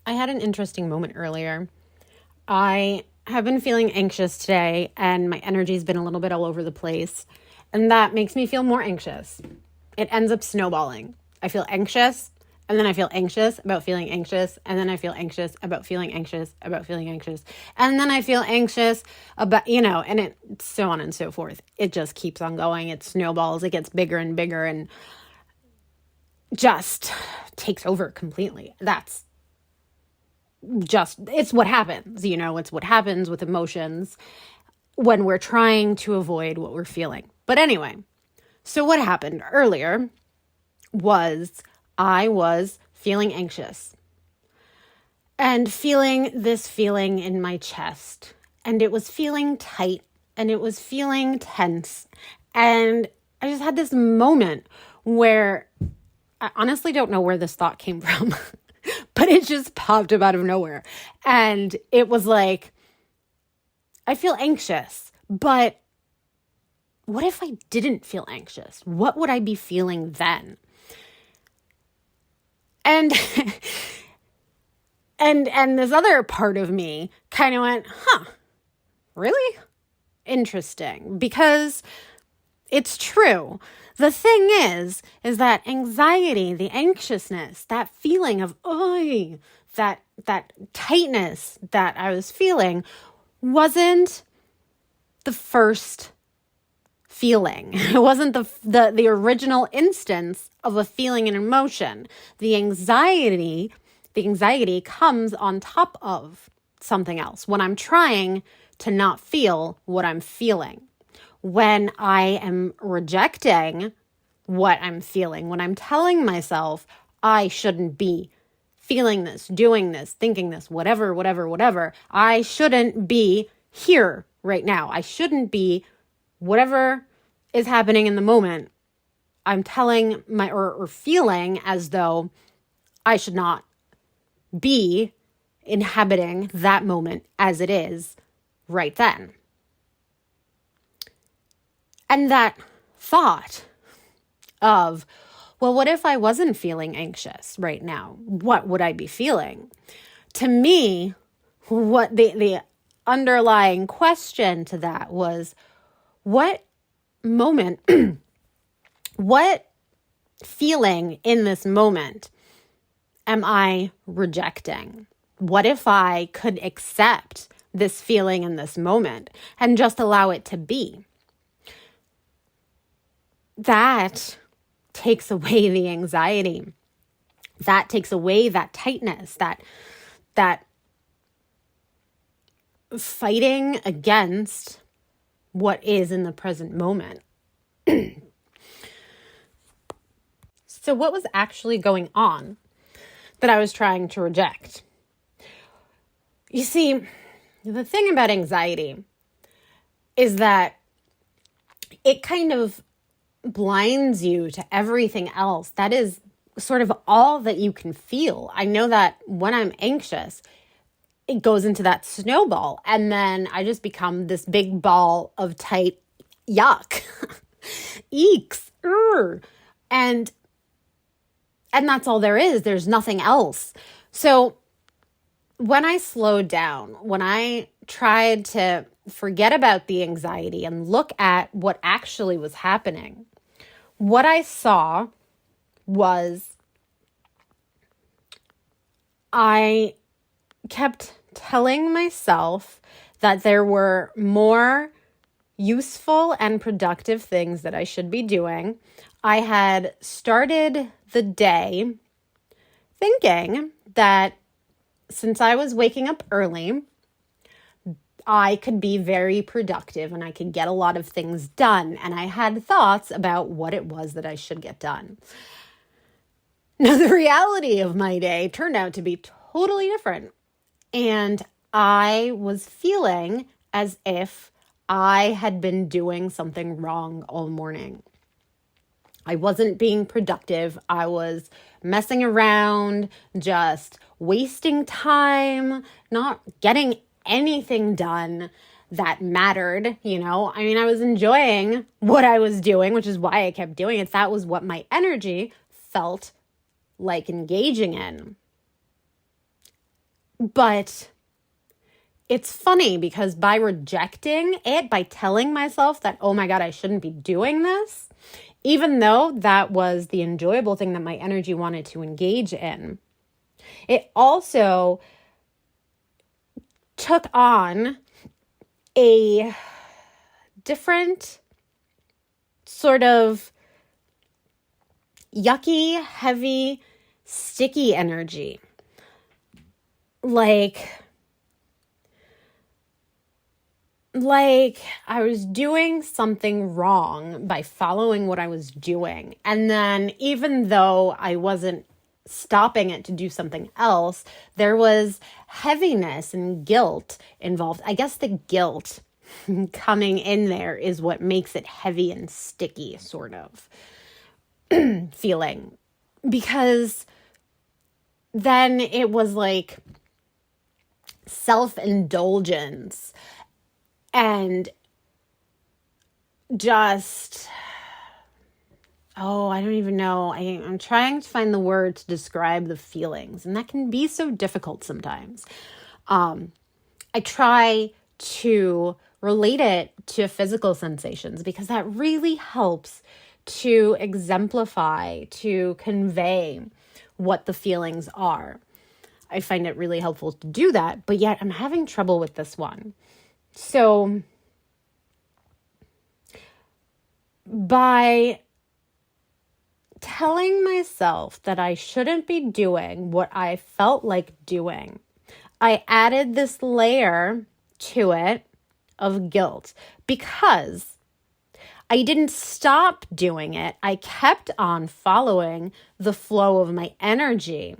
I had an interesting moment earlier. I have been feeling anxious today, and my energy's been a little bit all over the place, and that makes me feel more anxious. It ends up snowballing. I feel anxious, and then I feel anxious about feeling anxious, and then I feel anxious about feeling anxious about feeling anxious, and then I feel anxious about, and it so on and so forth. It just keeps on going. It snowballs. It gets bigger and bigger and just takes over completely. It's what happens, it's what happens with emotions when we're trying to avoid what we're feeling. But anyway, so what happened earlier was I was feeling anxious and feeling this feeling in my chest, and it was feeling tight and it was feeling tense. And I just had this moment where I honestly don't know where this thought came from. But it just popped up out of nowhere. And it was like, I feel anxious, but what if I didn't feel anxious? What would I be feeling then? And and this other part of me kind of went, really? Interesting. Because it's true. The thing is that anxiety, the anxiousness, that feeling of, that tightness that I was feeling wasn't the first feeling. It wasn't the original instance of a feeling and emotion. The anxiety comes on top of something else when I'm trying to not feel what I'm feeling. When I am rejecting what I'm feeling, when I'm telling myself I shouldn't be feeling this, doing this, thinking this, whatever, I shouldn't be here right now. I shouldn't be whatever is happening in the moment. I'm telling or feeling as though I should not be inhabiting that moment as it is right then. And that thought of, well, what if I wasn't feeling anxious right now? What would I be feeling? To me, what the underlying question to that was, what moment, what feeling in this moment am I rejecting? What if I could accept this feeling in this moment and just allow it to be? That takes away the anxiety. That takes away that tightness, that fighting against what is in the present moment. So what was actually going on that I was trying to reject? You see, the thing about anxiety is that it kind of blinds you to everything else. That is sort of all that you can feel. I know that when I'm anxious, it goes into that snowball, and then I just become this big ball of tight yuck. Eeks. And that's all there is. There's nothing else. So when I slowed down, when I tried to forget about the anxiety and look at what actually was happening, what I saw was I kept telling myself that there were more useful and productive things that I should be doing. I had started the day thinking that since I was waking up early, I could be very productive and I could get a lot of things done. And I had thoughts about what it was that I should get done. Now, the reality of my day turned out to be totally different. And I was feeling as if I had been doing something wrong all morning. I wasn't being productive. I was messing around, just wasting time, not getting anything done that mattered, I was enjoying what I was doing, which is why I kept doing it. That was what my energy felt like engaging in. But it's funny because by rejecting it, by telling myself that, oh my God, I shouldn't be doing this, even though that was the enjoyable thing that my energy wanted to engage in, it also took on a different sort of yucky, heavy, sticky energy. Like I was doing something wrong by following what I was doing. And then even though I wasn't stopping it to do something else, there was heaviness and guilt involved. I guess the guilt coming in there is what makes it heavy and sticky, sort of feeling. Because then it was like self-indulgence and just, I don't even know. I'm trying to find the word to describe the feelings, and that can be so difficult sometimes. I try to relate it to physical sensations because that really helps to exemplify, to convey what the feelings are. I find it really helpful to do that, but yet I'm having trouble with this one. So by telling myself that I shouldn't be doing what I felt like doing, I added this layer to it of guilt because I didn't stop doing it. I kept on following the flow of my energy,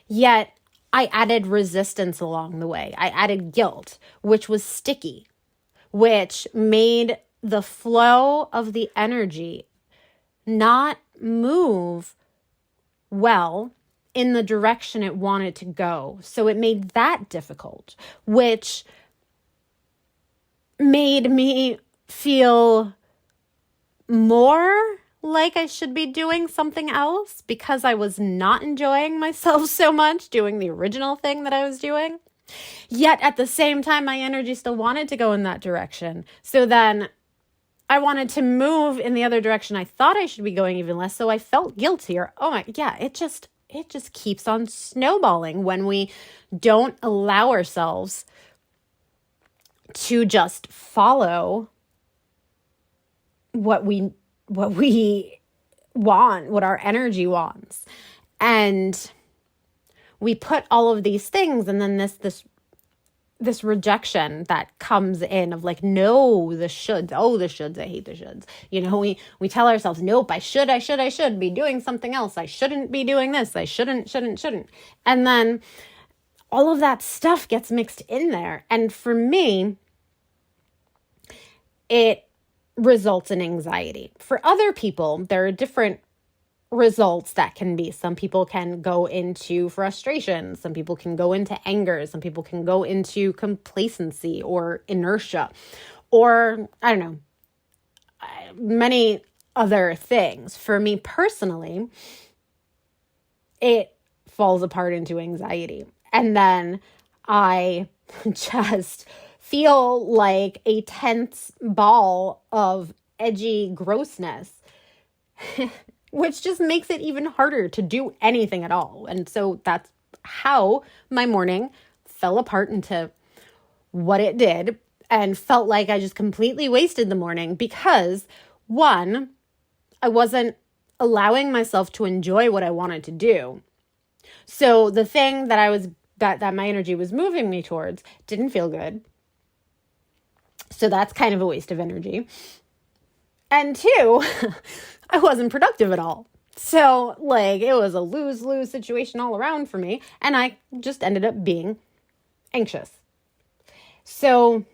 yet I added resistance along the way. I added guilt, which was sticky, which made the flow of the energy not move well in the direction it wanted to go. So it made that difficult, which made me feel more like I should be doing something else because I was not enjoying myself so much doing the original thing that I was doing. Yet at the same time, my energy still wanted to go in that direction. So then I wanted to move in the other direction I thought I should be going even less. So I felt guilty it just keeps on snowballing when we don't allow ourselves to just follow what we want, what our energy wants. And we put all of these things, and then this rejection that comes in of like, no, the shoulds. Oh, the shoulds. I hate the shoulds. We tell ourselves, nope, I should be doing something else. I shouldn't be doing this. I shouldn't. And then all of that stuff gets mixed in there. And for me, it results in anxiety. For other people, there are different results that can be. Some people can go into frustration. Some people can go into anger. Some people can go into complacency or inertia, or I don't know, many other things. For me personally, it falls apart into anxiety. And then I just feel like a tense ball of edgy grossness, which just makes it even harder to do anything at all. And so that's how my morning fell apart into what it did, and felt like I just completely wasted the morning because, one, I wasn't allowing myself to enjoy what I wanted to do. So the thing that that my energy was moving me towards didn't feel good. So that's kind of a waste of energy. And two, I wasn't productive at all. So it was a lose-lose situation all around for me. And I just ended up being anxious. So,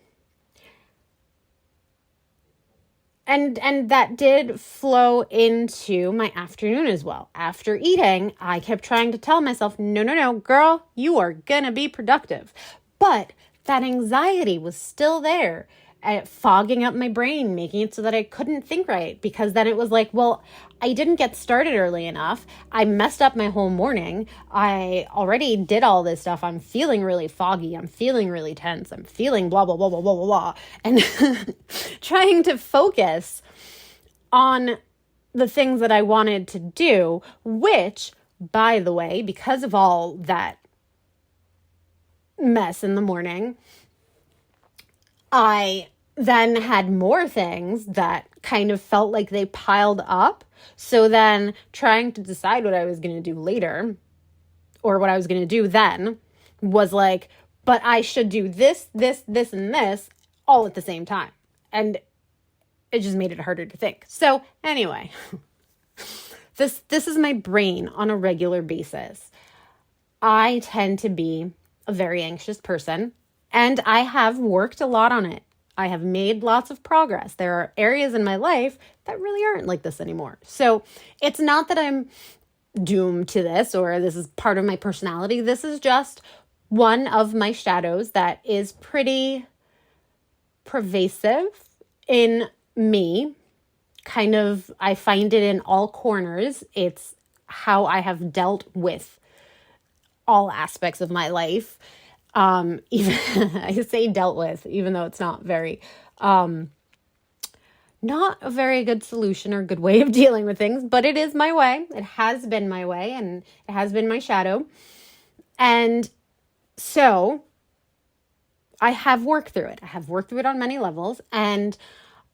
and that did flow into my afternoon as well. After eating, I kept trying to tell myself, no, girl, you are gonna be productive. But that anxiety was still there. fogging up my brain, making it so that I couldn't think right, because then it was like, well, I didn't get started early enough. I messed up my whole morning. I already did all this stuff. I'm feeling really foggy. I'm feeling really tense. I'm feeling blah, blah, blah, blah, blah, blah, blah. And trying to focus on the things that I wanted to do, which, by the way, because of all that mess in the morning, I then had more things that kind of felt like they piled up. So then trying to decide what I was going to do later, or what I was going to do then, was like, but I should do this, this, this, and this all at the same time. And it just made it harder to think. So anyway, this is my brain on a regular basis. I tend to be a very anxious person, and I have worked a lot on it. I have made lots of progress. There are areas in my life that really aren't like this anymore. So it's not that I'm doomed to this or this is part of my personality. This is just one of my shadows that is pretty pervasive in me. Kind of, I find it in all corners. It's how I have dealt with all aspects of my life. Even I say dealt with, even though it's not a very good solution or good way of dealing with things, but it is my way. It has been my way, and it has been my shadow. And so I have worked through it. I have worked through it on many levels, and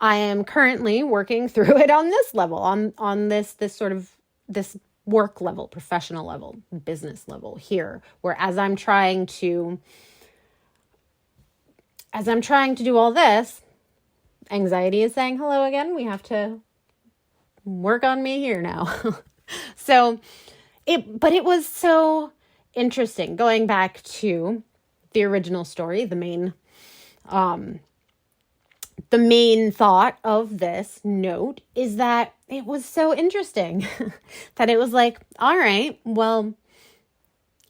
I am currently working through it on this level, on this sort of this work level, professional level, business level here, where as I'm trying to do all this, anxiety is saying hello again. We have to work on me here now. But it was so interesting going back to the original story. The main thought of this note is that it was so interesting that it was like, all right, well,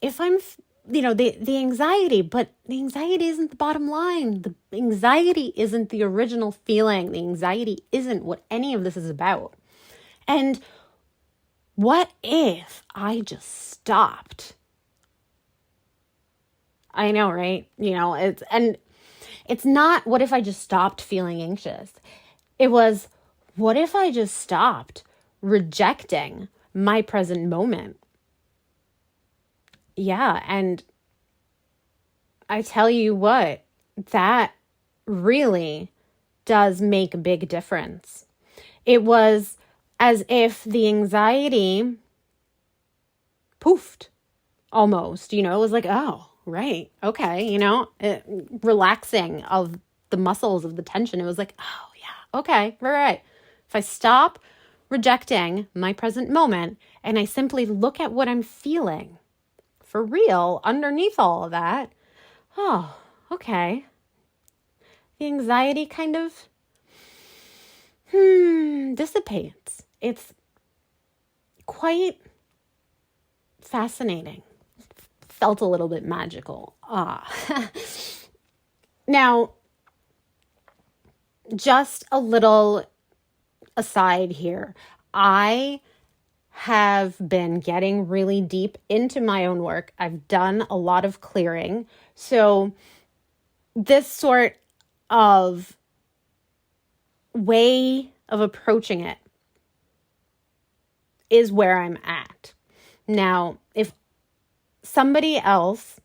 if I'm, the anxiety, but the anxiety isn't the bottom line. The anxiety isn't the original feeling. The anxiety isn't what any of this is about. And what if I just stopped? I know, right? It's not what if I just stopped feeling anxious. It was, what if I just stopped rejecting my present moment? Yeah, and I tell you what, that really does make a big difference. It was as if the anxiety poofed almost, it was like, oh, right, okay, relaxing of the muscles of the tension. It was like, oh yeah, okay, right. If I stop rejecting my present moment and I simply look at what I'm feeling for real underneath all of that, oh, okay. The anxiety kind of dissipates. It's quite fascinating. Felt a little bit magical. Now, just a little aside here. I have been getting really deep into my own work. I've done a lot of clearing. So this sort of way of approaching it is where I'm at. Now, if somebody else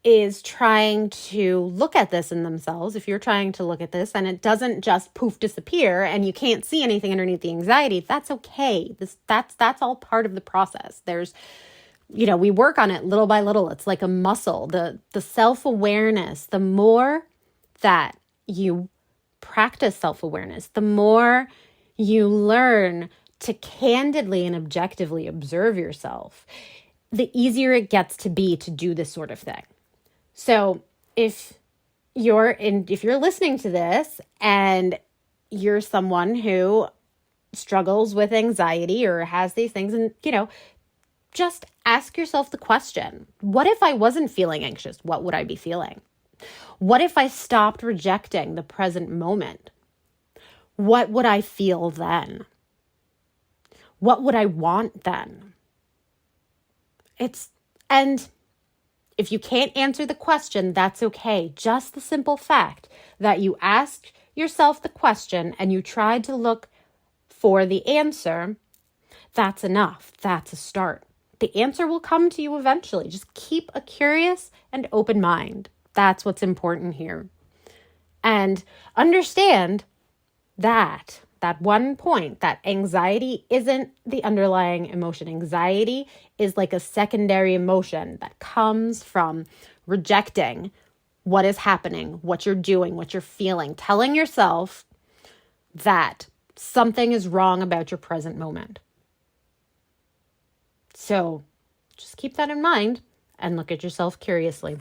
is trying to look at this in themselves, if you're trying to look at this and it doesn't just poof disappear and you can't see anything underneath the anxiety, that's okay. That's all part of the process. There's, we work on it little by little. It's like a muscle. The self-awareness, the more that you practice self-awareness, the more you learn to candidly and objectively observe yourself, the easier it gets to be to do this sort of thing. So if you're listening to this and you're someone who struggles with anxiety or has these things, and just ask yourself the question, what if I wasn't feeling anxious? What would I be feeling? What if I stopped rejecting the present moment? What would I feel then? What would I want then? And if you can't answer the question, that's okay. Just the simple fact that you asked yourself the question and you tried to look for the answer, that's enough. That's a start. The answer will come to you eventually. Just keep a curious and open mind. That's what's important here. And understand that one point, that anxiety isn't the underlying emotion. Anxiety is like a secondary emotion that comes from rejecting what is happening, what you're doing, what you're feeling, telling yourself that something is wrong about your present moment. So just keep that in mind and look at yourself curiously.